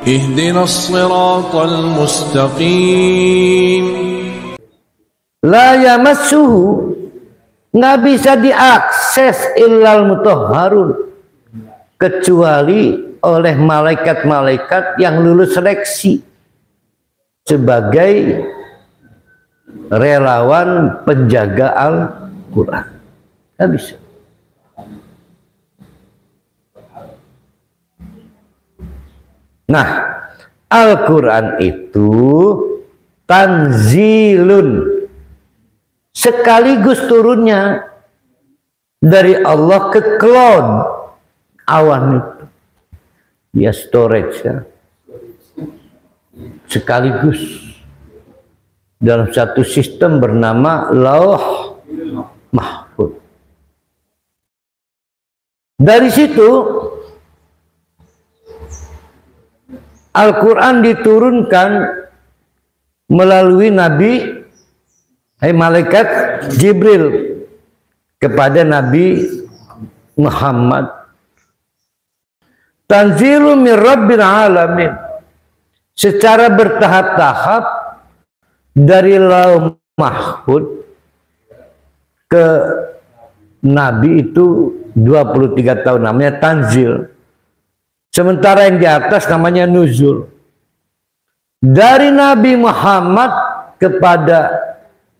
اهدنا الصراط المستقيم. La yamassuhu, nggak bisa diakses illal mutahharun, kecuali oleh malaikat-malaikat yang lulus seleksi sebagai relawan penjaga Al-Quran. Nggak bisa. Nah, Al-Quran itu tanzilun, sekaligus turunnya dari Allah ke cloud, awan itu, ya storage ya, sekaligus dalam satu sistem bernama Lauh Mahfuz. Dari situ Al-Quran diturunkan melalui Nabi malaikat Jibril kepada Nabi Muhammad. Tanzilu min Rabbil Alamin, secara bertahap-tahap dari Lauh Mahfuz ke Nabi itu 23 tahun, namanya tanzil. Sementara yang di atas namanya nuzul. Dari Nabi Muhammad kepada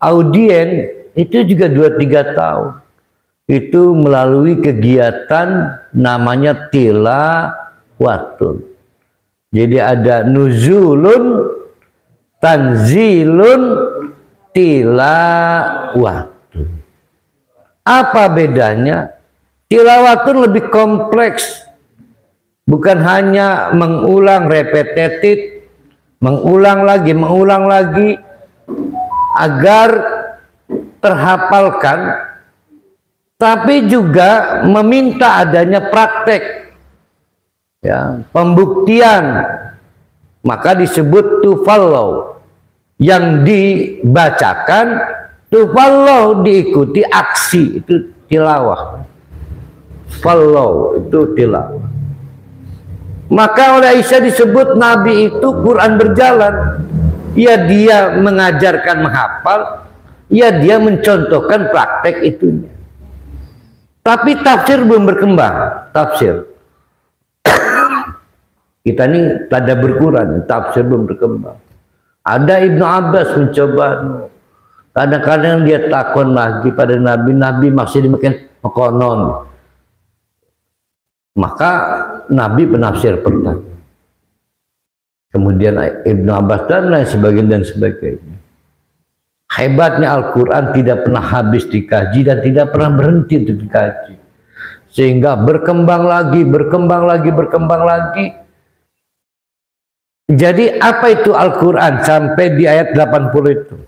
audien itu juga 2-3 tahun. Itu melalui kegiatan namanya tilawatun. Jadi ada nuzulun, tanzilun, tilawatun. Apa bedanya? Tilawatun lebih kompleks. Bukan hanya mengulang repetitif, mengulang lagi agar terhafalkan, tapi juga meminta adanya praktek, ya, pembuktian. Maka disebut tufallau, yang dibacakan tufallau, diikuti aksi, itu tilawah. Fallau itu tilawah. Maka oleh Aisyah disebut Nabi itu Quran berjalan. Ya dia mengajarkan menghafal, ya dia mencontohkan praktek itunya. Tapi tafsir belum berkembang. Tafsir kita ini tada berkurang, tafsir belum berkembang. Ada Ibnu Abbas mencoba, kadang-kadang dia takon lagi pada Nabi, Nabi masih dimakan konon. Maka Nabi penafsir pertama, kemudian Ibnu Abbas dan lain sebagainya. Hebatnya Al-Quran tidak pernah habis dikaji dan tidak pernah berhenti untuk dikaji, sehingga berkembang lagi. Jadi apa itu Al-Quran sampai di ayat 80 itu?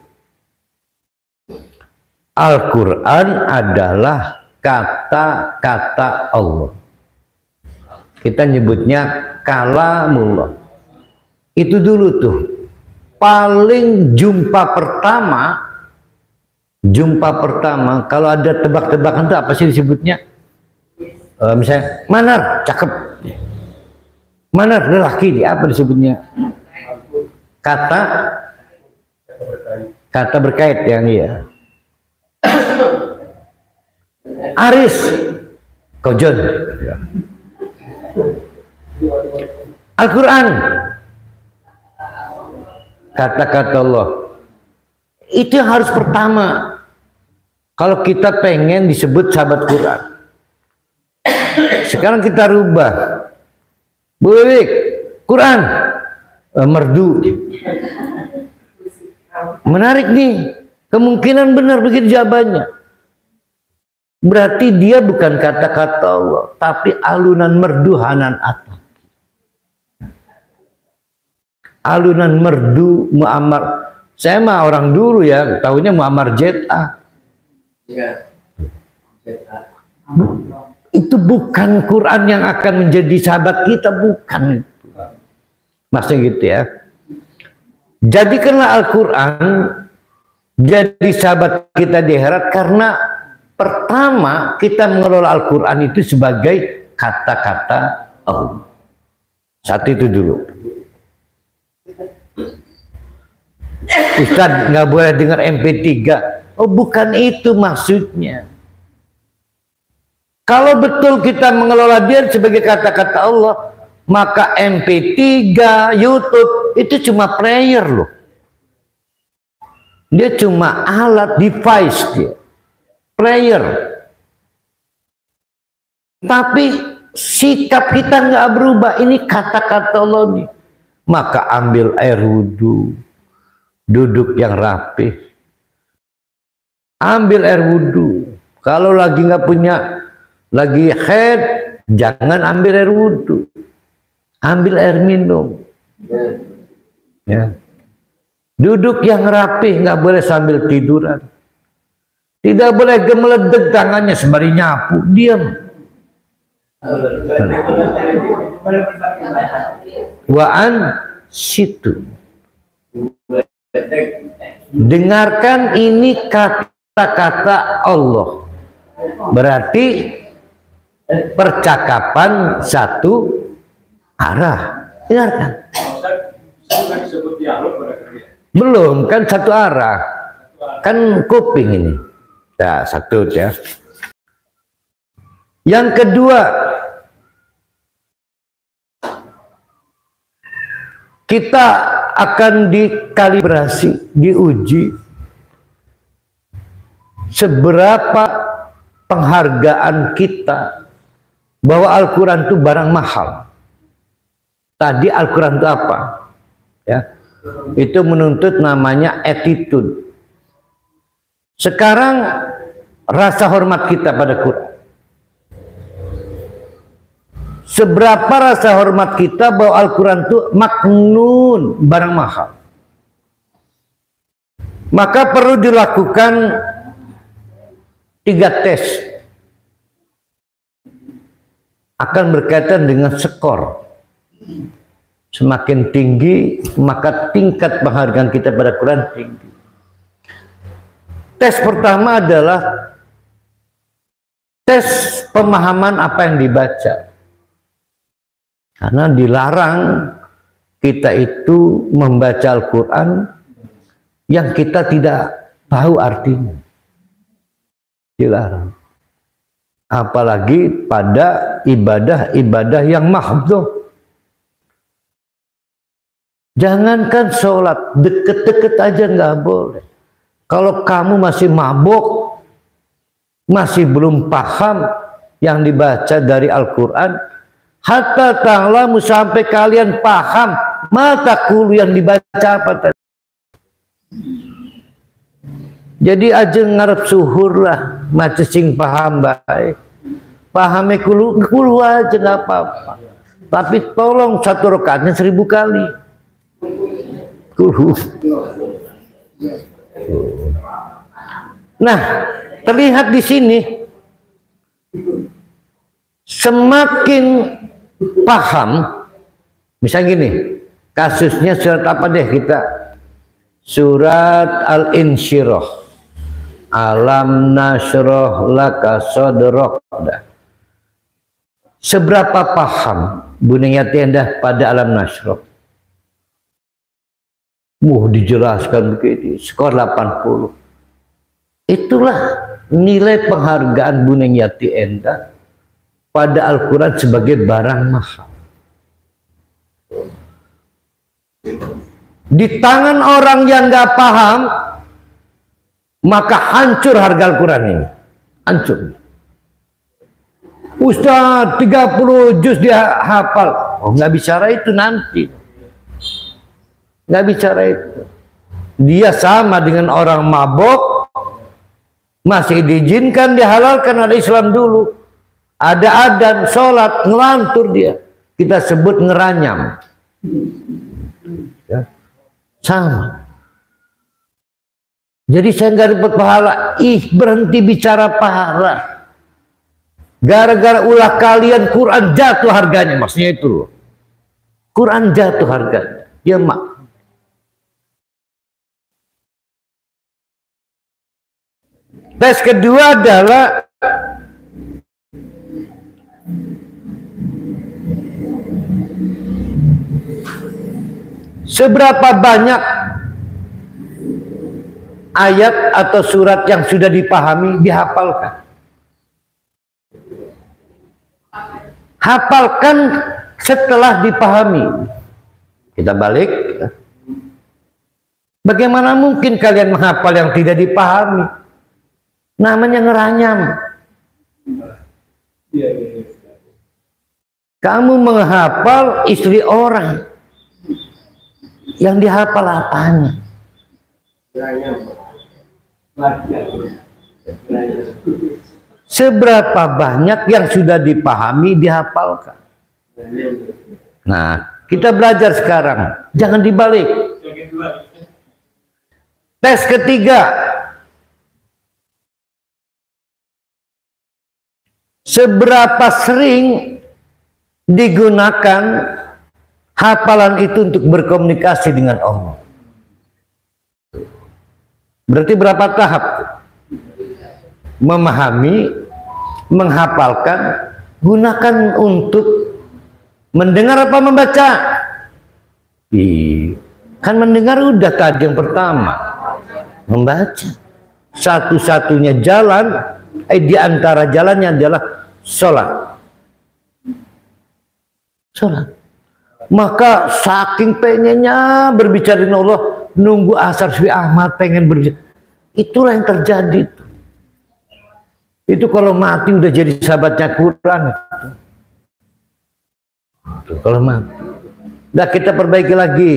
Al-Quran adalah kata-kata Allah. Kita nyebutnya kalamullah. Itu dulu tuh paling jumpa pertama kalau ada tebak-tebakan itu apa sih disebutnya? Misalnya Manar cakep, Manar lelaki, apa disebutnya? Kata berkait yang iya. Aris Kojon. Al-Quran kata-kata Allah. Itu yang harus pertama kalau kita pengen disebut sahabat Quran. Sekarang kita rubah, buik Quran merdu. Menarik nih, kemungkinan benar begitu jawabannya. Berarti dia bukan kata-kata Allah, tapi alunan merdu Hanan Atta. Alunan merdu Muammar. Saya mah orang dulu ya, tahunya Muammar ZA. Itu bukan Quran yang akan menjadi sahabat kita, bukan. Maksudnya gitu ya. Jadikanlah Al-Quran jadi sahabat kita di akhirat, karena pertama kita mengelola Al-Quran itu sebagai kata-kata Allah. Satu itu dulu. Ustaz nggak boleh dengar MP3. Oh, bukan itu maksudnya. Kalau betul kita mengelola dia sebagai kata-kata Allah, maka MP3, YouTube itu cuma player loh. Dia cuma alat, device dia. Player. Tapi sikap kita nggak berubah. Ini kata-kata Allah nih. Maka ambil air wudhu, duduk yang rapih, ambil air wudhu. Kalau lagi nggak punya, lagi haid, jangan ambil air wudhu, ambil air minum. Ya. Duduk yang rapih, nggak boleh sambil tiduran, tidak boleh gemeledek tangannya sembari nyapu, diam. Waan situ. Dengarkan, ini kata-kata Allah. Berarti percakapan satu arah. Dengarkan. Belum, kan satu arah. Kan kuping ini. Ya, satu ya. Yang kedua, kita akan dikalibrasi, diuji seberapa penghargaan kita bahwa Al-Quran itu barang mahal. Tadi Al-Quran itu apa? Ya, itu menuntut namanya attitude. Sekarang rasa hormat kita pada Quran. Seberapa rasa hormat kita bahwa Al-Quran itu maknun, barang mahal. Maka perlu dilakukan 3 tes. Akan berkaitan dengan skor. Semakin tinggi, maka tingkat penghargaan kita pada Quran tinggi. Tes pertama adalah tes pemahaman apa yang dibaca. Karena dilarang kita itu membaca Al-Quran yang kita tidak tahu artinya. Dilarang. Apalagi pada ibadah-ibadah yang mahdhuf. Jangankan sholat, deket-deket aja nggak boleh. Kalau kamu masih mabuk, masih belum paham yang dibaca dari Al-Quran, hatta ta'lamu, sampai kalian paham mata kulu yang dibaca apa tadi. Jadi aja ngarep suhur lah, macam sing paham baik. Pahami kulu aja nggak apa-apa. Tapi tolong 1 rakaatnya 1000 kali. Kulu. Nah, terlihat di sini semakin paham, misalnya gini, kasusnya surat apa deh kita? Surat Al-Insyirah. Alam nasroh laka sodrok. Seberapa paham Buniyati Endah pada Alam Nasroh? Dijelaskan begitu, skor 80. Itulah nilai penghargaan Buniyati Endah pada Al-Quran sebagai barang mahal. Di tangan orang yang nggak paham, maka hancur harga Al-Quran ini. Hancur. Ustaz 30 juz dia hafal. Oh, nggak bicara itu nanti. Nggak bicara itu. Dia sama dengan orang mabok, masih diizinkan, dihalalkan ada Islam dulu. Ada adzan, sholat, ngelantur dia. Kita sebut ngeranyam. Ya. Sama. Jadi saya nggak dapat pahala. Berhenti bicara pahala. Gara-gara ulah kalian Quran jatuh harganya. Maksudnya itu loh. Quran jatuh harganya. Ya mak. Tes kedua adalah seberapa banyak ayat atau surat yang sudah dipahami dihafalkan. Hafalkan setelah dipahami. Kita balik. Bagaimana mungkin kalian menghafal yang tidak dipahami? Namanya ngeranyam. Kamu menghafal istri orang, yang dihafal apanya? Seberapa banyak yang sudah dipahami dihafalkan. Nah, kita belajar sekarang, jangan dibalik. Tes ketiga, seberapa sering digunakan hafalan itu untuk berkomunikasi dengan Allah. Berarti berapa tahap? Memahami, menghafalkan, gunakan untuk mendengar apa membaca? Kan mendengar udah tadi yang pertama. Membaca. Satu-satunya jalan, di antara jalannya adalah sholat. Sholat. Maka saking pengennya berbicara dengan Allah, nunggu asar Syafi'i Ahmad pengen berbicara. Itulah yang terjadi. Itu kalau mati udah jadi sahabatnya Quran. Itu kalau mati. Nah, kita perbaiki lagi.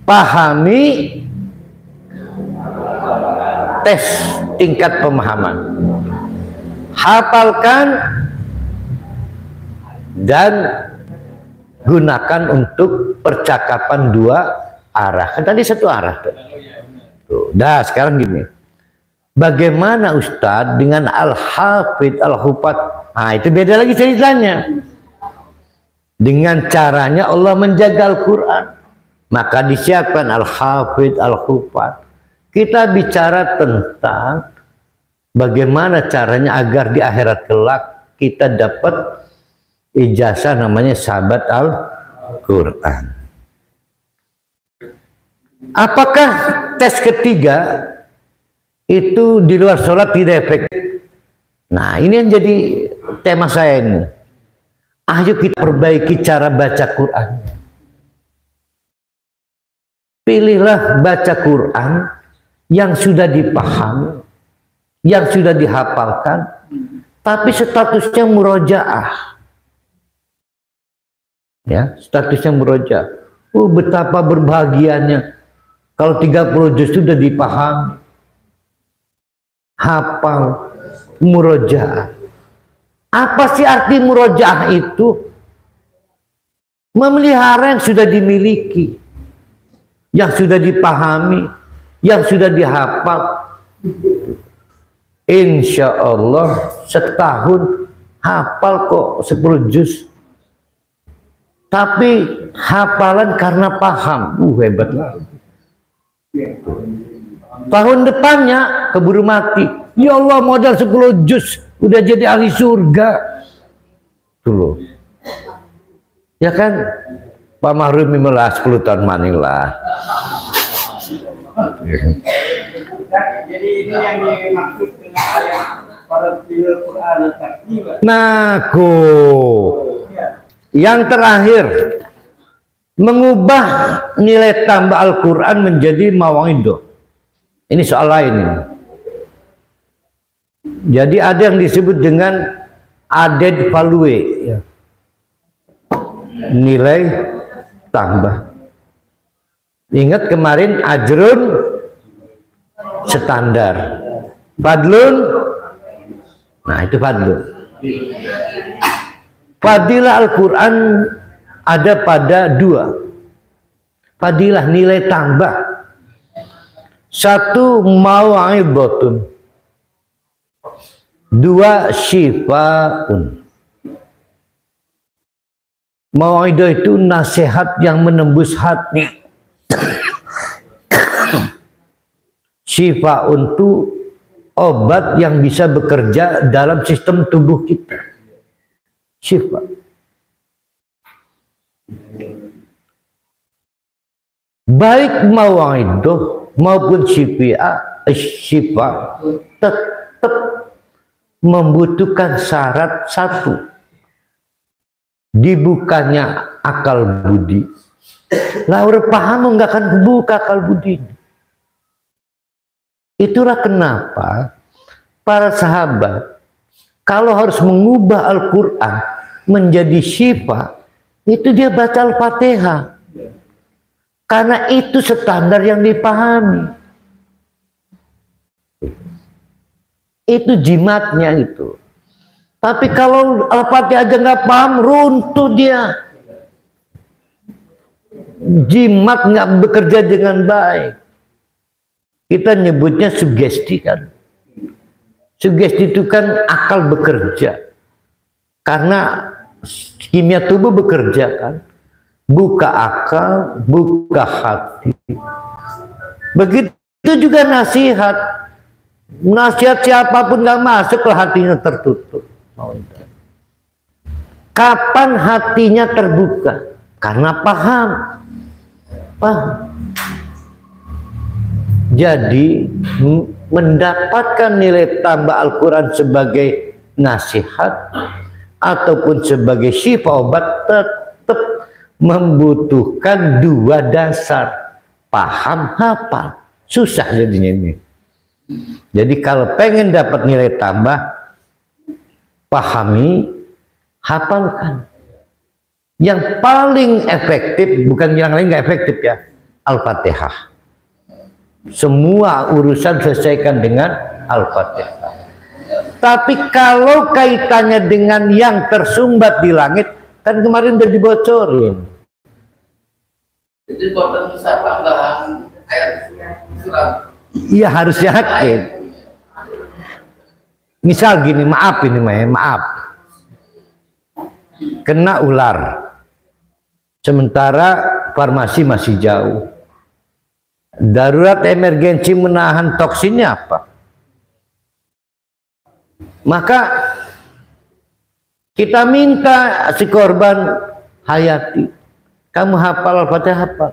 Pahami, tes tingkat pemahaman. Hafalkan dan gunakan untuk percakapan dua arah. Kan tadi satu arah. Tuh. Nah, sekarang gini. Bagaimana Ustadz dengan Al-Hafidh Al-Hufat? Nah, itu beda lagi ceritanya. Dengan caranya Allah menjaga Al-Quran, maka disiapkan Al-Hafidh Al-Hufat. Kita bicara tentang bagaimana caranya agar di akhirat kelak kita dapat ijazah namanya sahabat Al-Quran. Apakah tes ketiga itu di luar sholat tidak efektif? Nah, ini yang jadi tema saya ini. Ayo kita perbaiki cara baca Quran. Pilihlah baca Quran yang sudah dipahami, yang sudah dihafalkan, tapi statusnya murojaah. Ya, statusnya murojaah. Oh, betapa berbahagianya kalau 30 juz sudah dipahami. Hafal, murojaah. Apa sih arti murojaah itu? Memelihara yang sudah dimiliki, yang sudah dipahami, yang sudah dihafal. Insya Allah setahun hafal kok 10 juz. Tapi hafalan karena paham. Hebat. Tahun depannya keburu mati. Ya Allah, modal 10 juz udah jadi ahli surga. Tuh loh. Ya kan? Pak Mahrumi melah 10 tahun manilah. Jadi ini yang dimaksud dengan ayat pada Quran. Nah, yang terakhir, mengubah nilai tambah Al-Quran menjadi mawaidoh. Ini soal lain ini. Jadi ada yang disebut dengan added value, ya. Nilai tambah. Ingat kemarin ajrun standar, fadlun, nah itu fadlun. Fadilah Al-Quran ada pada dua. Fadilah nilai tambah. Satu mau'idhatun, dua syifaun. Mau'idah itu nasihat yang menembus hati. Syifaun itu obat yang bisa bekerja dalam sistem tubuh kita. Syifa. Baik mau'idah maupun syifa tetap membutuhkan syarat satu, dibukanya akal budi. Lah orang paham nggak akan kebuka akal budi. Itulah kenapa para sahabat kalau harus mengubah Al-Quran menjadi syifa, itu dia baca Al-Fatihah. Karena itu standar yang dipahami. Itu jimatnya itu. Tapi kalau Al-Fatihah aja nggak paham, runtuh dia. Jimat nggak bekerja dengan baik. Kita nyebutnya sugesti kan. Sugesti itu kan akal bekerja. Karena kimia tubuh bekerja kan. Buka akal, buka hati. Begitu juga nasihat. Nasihat siapapun nggak masuk ke hatinya tertutup. Kapan hatinya terbuka? Karena paham. Jadi mendapatkan nilai tambah Al-Quran sebagai nasihat ataupun sebagai syifa obat tetap membutuhkan dua dasar, paham, hafal. Susah jadinya ini. Jadi kalau pengen dapat nilai tambah, pahami, hafalkan. Yang paling efektif, bukan yang lain nggak efektif ya, Al-Fatihah. Semua urusan selesaikan dengan Al-Fatihah. Tapi kalau kaitannya dengan yang tersumbat di langit, kan kemarin udah dibocorin. Jadi kalau bisa tambahan ayat surat. Iya harus yakin. Misal gini, maaf ini maaf. Kena ular. Sementara farmasi masih jauh. Darurat emergensi menahan toksinnya apa? Maka kita minta si korban hayati. Kamu hafal Al-Fatihah, hafal.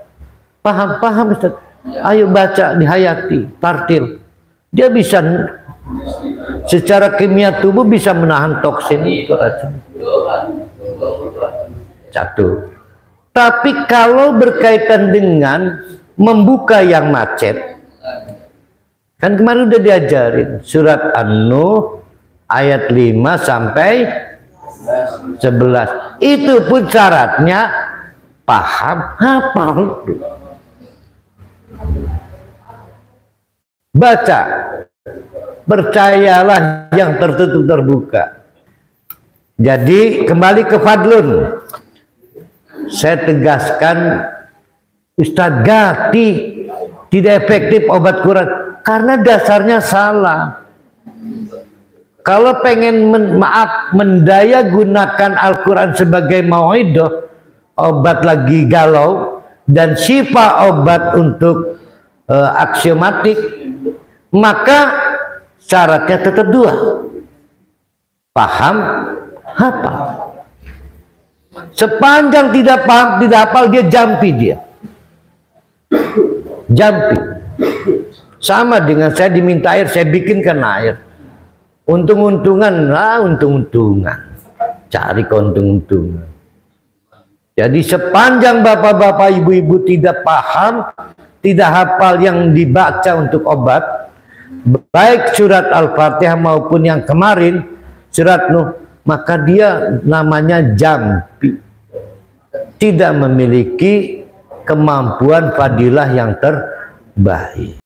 Paham Ustaz. Ayo baca di hayati, tartil. Dia bisa secara kimia tubuh bisa menahan toksin itu aja. Satu. Tapi kalau berkaitan dengan membuka yang macet, kan kemarin udah diajarin surat An-Nuh ayat 5 sampai 11. Itu pun syaratnya paham, hafal. Baca, percayalah yang tertutup terbuka. Jadi kembali ke Fadlun, saya tegaskan Ustadz Gati tidak efektif obat Quran karena dasarnya salah. Kalau pengen mendaya gunakan Al-Quran sebagai mau'idah, obat lagi galau, dan syifa obat untuk aksiomatik, maka syaratnya tetap dua, paham, hafal. Sepanjang tidak paham, tidak hafal, dia jampi dia. Jampi. Sama dengan saya diminta air, saya bikinkan air. Untung-untungan, untung-untungan. Cari keuntung-untungan. Jadi sepanjang bapak-bapak, ibu-ibu tidak paham, tidak hafal yang dibaca untuk obat, baik surat Al-Fatihah maupun yang kemarin, surat Nuh, maka dia namanya jampi. Tidak memiliki kemampuan fadilah yang terbaik.